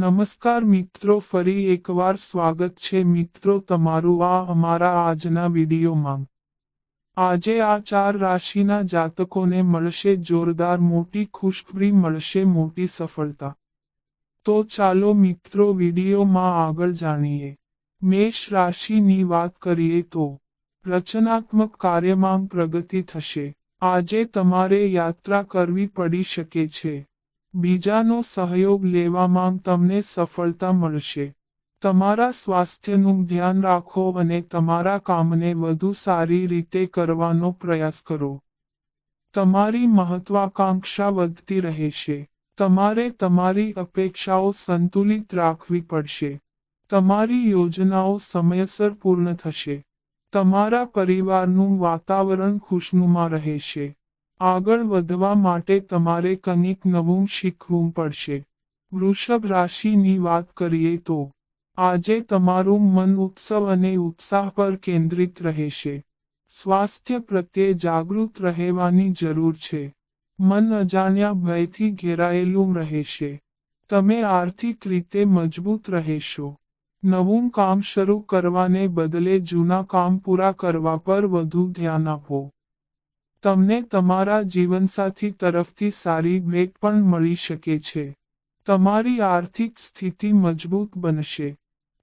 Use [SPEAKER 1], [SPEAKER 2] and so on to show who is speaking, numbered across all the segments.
[SPEAKER 1] નમસ્કાર મિત્રો, ફરી એકવાર સ્વાગત છે મિત્રો તમારું આ અમારા આજના વિડીયોમાં। આજે આ 4 રાશિના જાતકોને મળશે જોરદાર મોટી ખુશખબરી, મળશે મોટી સફળતા। તો ચાલો મિત્રો વિડીયોમાં આગળ જાણીએ। મેષ રાશિની વાત કરીએ તો રચનાત્મક કાર્યમાં પ્રગતિ થશે। આજે તમારે યાત્રા કરવી પડી શકે છે। બીજાનો સહયોગ લેવામાં તમને સફળતા મળશે। તમારા સ્વાસ્થ્યનું ધ્યાન રાખો અને તમારા કામને વધુ સારી રીતે કરવાનો પ્રયાસ કરો। તમારી મહત્વાકાંક્ષા વધતી રહેશે। તમારે તમારી અપેક્ષાઓ સંતુલિત રાખવી પડશે। તમારી યોજનાઓ સમયસર પૂર્ણ થશે। તમારા પરિવારનું વાતાવરણ ખુશનુમા રહેશે। આગળ વધવા માટે તમારે કંઈક નવું શીખવું પડશે। વૃષભ રાશિની વાત કરીએ તો આજે તમારું મન ઉત્સવ અને ઉત્સાહ પર કેન્દ્રિત રહેશે। સ્વાસ્થ્ય પ્રત્યે જાગૃત રહેવાની જરૂર છે। મન અજાણ્યા ભયથી ઘેરાયેલું રહેશે। તમે આર્થિક રીતે મજબૂત રહેશો। નવું કામ શરૂ કરવાને બદલે જૂના કામ પૂરા કરવા પર વધુ ધ્યાન આપો। તમને તમારા જીવનસાથી તરફથી સારી ભેટ પણ મળી શકે છે। તમારી આર્થિક સ્થિતિ મજબૂત બનશે।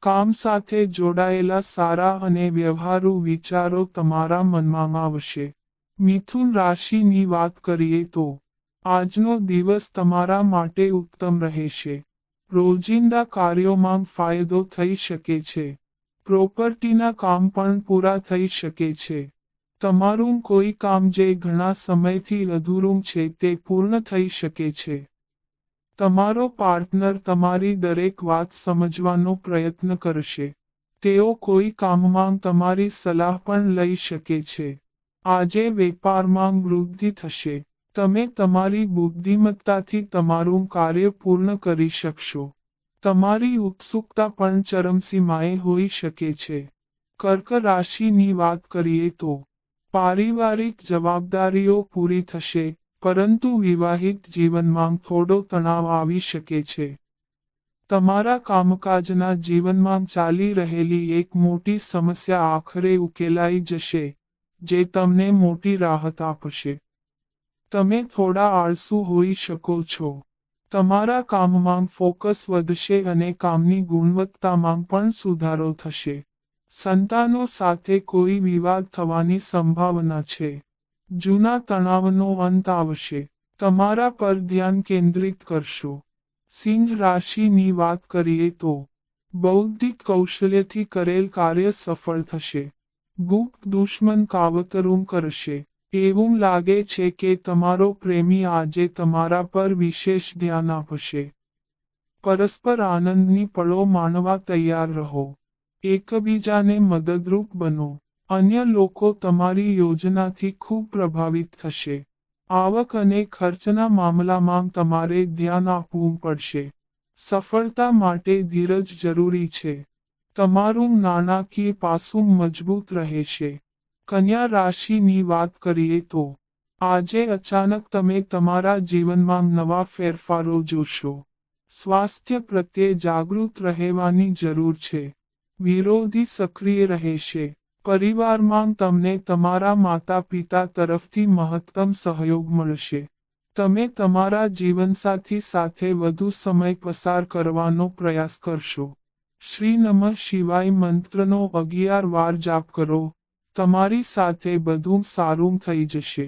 [SPEAKER 1] કામ સાથે જોડાયેલા સારા અને વ્યવહારુ વિચારો તમારા મનમાં આવશે। મિથુન રાશિની વાત કરીએ તો આજનો દિવસ તમારા માટે ઉત્તમ રહેશે। રોજિંદા કાર્યોમાં ફાયદો થઈ શકે છે। પ્રોપર્ટીના કામ પણ પૂરા થઈ શકે છે। તમારું કોઈ કામ જે ઘણા સમયથી અધૂરું છે તે પૂર્ણ થઈ શકે છે। તમારો પાર્ટનર તમારી દરેક વાત સમજવાનો પ્રયત્ન કરશે। તેઓ કોઈ કામમાં તમારી સલાહ પણ લઈ શકે છે। આજે વેપારમાં વૃદ્ધિ થશે। તમે તમારી બુદ્ધિમત્તાથી તમારું કાર્ય પૂર્ણ કરી શકશો। તમારી ઉત્સુકતા પણ ચરમસીમાએ હોઈ શકે છે। કર્ક રાશિની વાત કરીએ તો પારિવારિક જવાબદારીઓ પૂરી થશે, પરંતુ વિવાહિત જીવનમાં થોડો તણાવ આવી શકે છે। તમારા કામકાજના જીવનમાં ચાલી રહેલી એક મોટી સમસ્યા આખરે ઉકેલાઈ જશે, જે તમને મોટી રાહત આપશે। તમે થોડા આળસુ હોઈ શકો છો। તમારા કામમાં ફોકસ વધશે અને કામની ગુણવત્તામાં પણ સુધારો થશે। સંતાનો સાથે કોઈ વિવાદ થવાની સંભાવના છે। જૂના તણાવનો અંત આવશે। તમારા પર ધ્યાન કેન્દ્રિત કરશો। સિંહ રાશિની વાત કરીએ તો બૌદ્ધિક કૌશલ્યથી કરેલ કાર્ય સફળ થશે। ગુપ્ત દુશ્મન કાવતરું કરશે। એવું લાગે છે કે તમારો પ્રેમી આજે તમારા પર વિશેષ ધ્યાન આપશે। પરસ્પર આનંદની પળો માણવા તૈયાર રહો। એકબીજાને મદદરૂપ બનો। અન્ય લોકો તમારી યોજનાથી ખૂબ પ્રભાવિત થશે। આવક અને ખર્ચના મામલામાં તમારે ધ્યાન આપવું પડશે। સફળતા માટે ધીરજ જરૂરી છે। તમારું નાણાકીય પાસું મજબૂત રહેશે। કન્યા રાશિની વાત કરીએ તો આજે અચાનક તમે તમારા જીવનમાં નવા ફેરફારો જોશો। સ્વાસ્થ્ય પ્રત્યે જાગૃત રહેવાની જરૂર છે। વિરોધી સક્રિય રહેશે। પરિવારમાં તમને તમારા માતા પિતા તરફથી મહત્તમ સહયોગ મળશે। તમે તમારા જીવનસાથી સાથે વધુ સમય પસાર કરવાનો પ્રયાસ કરશો। શ્રી નમઃ શિવાય મંત્રનો 11 વાર જાપ કરો। તમારી સાથે બધું સારું થઈ જશે।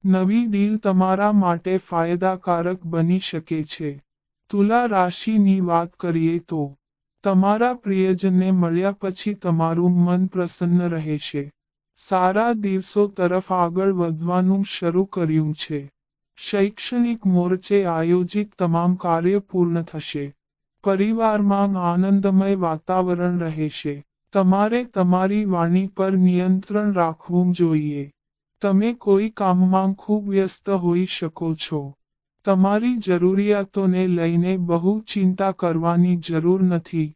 [SPEAKER 1] નવી ડીલ તમારા માટે ફાયદાકારક બની શકે છે। તુલા રાશિની વાત કરીએ તો તમારા પ્રિયજનને મળ્યા પછી તમારું મન પ્રસન્ન રહેશે। સારા દિવસો તરફ આગળ વધવાનું શરૂ કર્યું છે। શૈક્ષણિક મોરચે આયોજિત તમામ કાર્ય પૂર્ણ થશે। પરિવારમાં આનંદમય વાતાવરણ રહેશે। તમારે તમારી વાણી પર નિયંત્રણ રાખવું જોઈએ। તમે કોઈ કામમાં ખૂબ વ્યસ્ત હોઈ શકો છો। તમારી જરૂરિયાતોને લઈને બહુ ચિંતા કરવાની જરૂર નથી।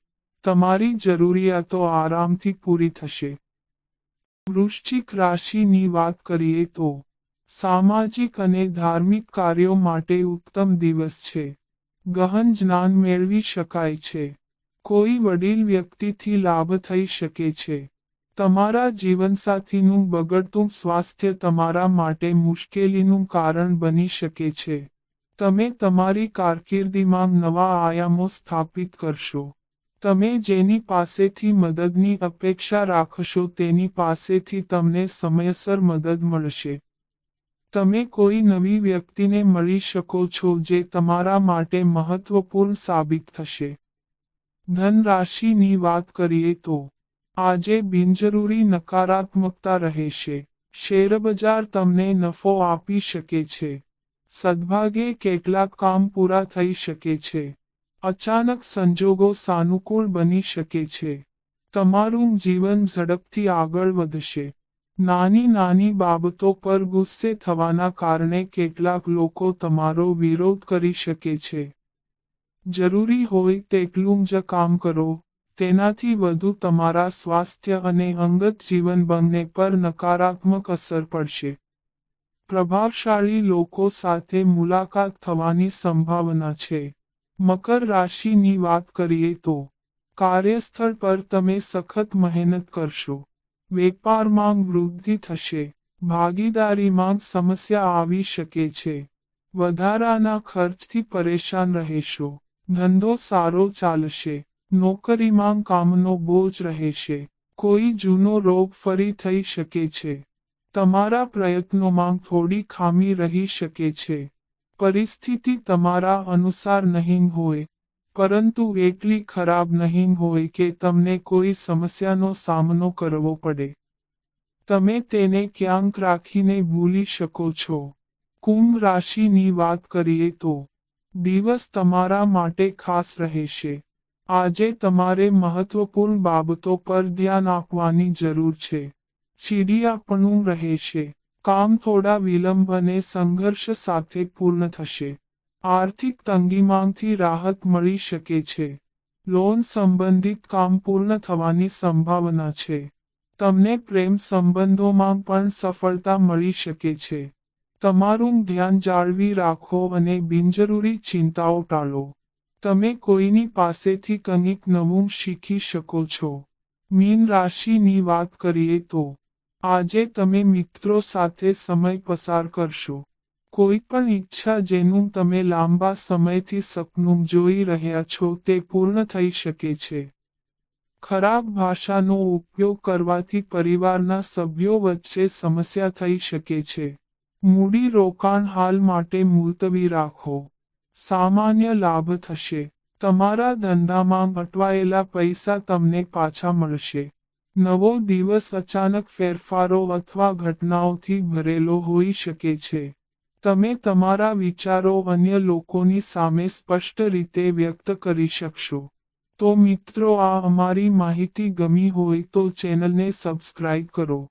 [SPEAKER 1] તમારી જરૂરિયાતો આરામથી પૂરી થશે। વૃશ્ચિક રાશિની વાત કરીએ તો સામાજિક અને ધાર્મિક કાર્યો માટે ઉત્તમ દિવસ છે। ગહન જ્ઞાન મેળવી શકાય છે. કોઈ વડીલ વ્યક્તિથી લાભ થઈ શકે છે. તમારા જીવનસાથીનું બગડતું સ્વાસ્થ્ય તમારા માટે મુશ્કેલીનું કારણ બની શકે છે. તમે તમારી કારકિર્દીમાં નવા આયામો સ્થાપિત કરશો. તમે જેની પાસેથી મદદની અપેક્ષા રાખશો તેની પાસેથી તમને સમયસર મદદ મળશે. તમે કોઈ નવી વ્યક્તિને મળી શકો છો જે તમારા માટે મહત્વપૂર્ણ સાબિત થશે. ધન રાશિની વાત કરીએ તો આજે બિનજરૂરી નકારાત્મકતા રહેશે. શેરબજાર તમને નફો આપી શકે છે. સદભાગ્યે કેટલાક કામ પૂરા થઈ શકે છે. અચાનક સંજોગો સાનુકૂળ બની શકે છે. તમારું જીવન ઝડપથી આગળ વધશે. નાની નાની બાબતો પર ગુસ્સે થવાના કારણે કેટલાક લોકો તમારો વિરોધ કરી શકે છે. જરૂરી હોય તેટલું જ કામ કરો, તેનાથી વધુ તમારા સ્વાસ્થ્ય અને અંગત જીવન બંને પર નકારાત્મક અસર પડશે. પ્રભાવશાળી લોકો સાથે મુલાકાત થવાની સંભાવના છે. મકર રાશિની વાત કરીએ તો કાર્યસ્થળ પર તમે સખત મહેનત કરશો. વેપારમાં વૃદ્ધિ થશે. ભાગીદારીમાં સમસ્યા આવી શકે છે. વધારાના ખર્ચથી પરેશાન રહેશો. ધંધો સારો ચાલશે. નોકરીમાં કામનો બોજ રહેશે. કોઈ જૂનો રોગ ફરી થઈ શકે છે. તમારા પ્રયત્નોમાં થોડી ખામી રહી શકે છે. પરિસ્થિતિ તમારા અનુસાર નહીં હોય, પરંતુ એટલી ખરાબ નહીં હોય કે તમને કોઈ સમસ્યાનો સામનો કરવો પડે. તમે તેને ક્યાંક રાખીને ભૂલી શકો છો. કુંભ રાશિની વાત કરીએ તો દિવસ તમારા માટે ખાસ રહેશે. આજે તમારે મહત્વપૂર્ણ બાબતો પર ધ્યાન આપવાની જરૂર છે. ચીડિયાપણું રહેશે. કામ થોડા વિલંબ અને સંઘર્ષ સાથે પૂર્ણ થશે. આર્થિક તંગીમાંથી રાહત મળી શકે છે. લોન સંબંધિત કામ પૂર્ણ થવાની સંભાવના છે. તમને પ્રેમ સંબંધોમાં પણ સફળતા મળી શકે છે. તમારું ધ્યાન જાળવી રાખો અને બિનજરૂરી ચિંતાઓ ટાળો. તમે કોઈની પાસેથી કંઈક નવું શીખી શકો છો. મીન રાશિની વાત કરીએ તો આજે તમે મિત્રો સાથે સમય પસાર કરશો. કોઈ પણ ઈચ્છા જેનું તમે લાંબા સમયથી સપનું જોઈ રહ્યા છો તે પૂર્ણ થઈ શકે છે. ખરાબ ભાષાનો ઉપયોગ કરવાથી પરિવારના સભ્યો વચ્ચે સમસ્યા થઈ શકે છે. મૂડી રોકાણ હાલ માટે મુલતવી રાખો. સામાન્ય લાભ થશે. તમારા ધંધામાં અટવાયેલા પૈસા તમને પાછા મળશે. નવો દિવસ અચાનક ફેરફારો અથવા ઘટનાઓથી ભરેલો હોઈ શકે છે. તમે તમારા વિચારો અન્ય લોકોની સામે સ્પષ્ટ રીતે વ્યક્ત કરી શકશો. તો મિત્રો, આ અમારી માહિતી ગમી હોય તો ચેનલને સબસ્ક્રાઇબ કરો.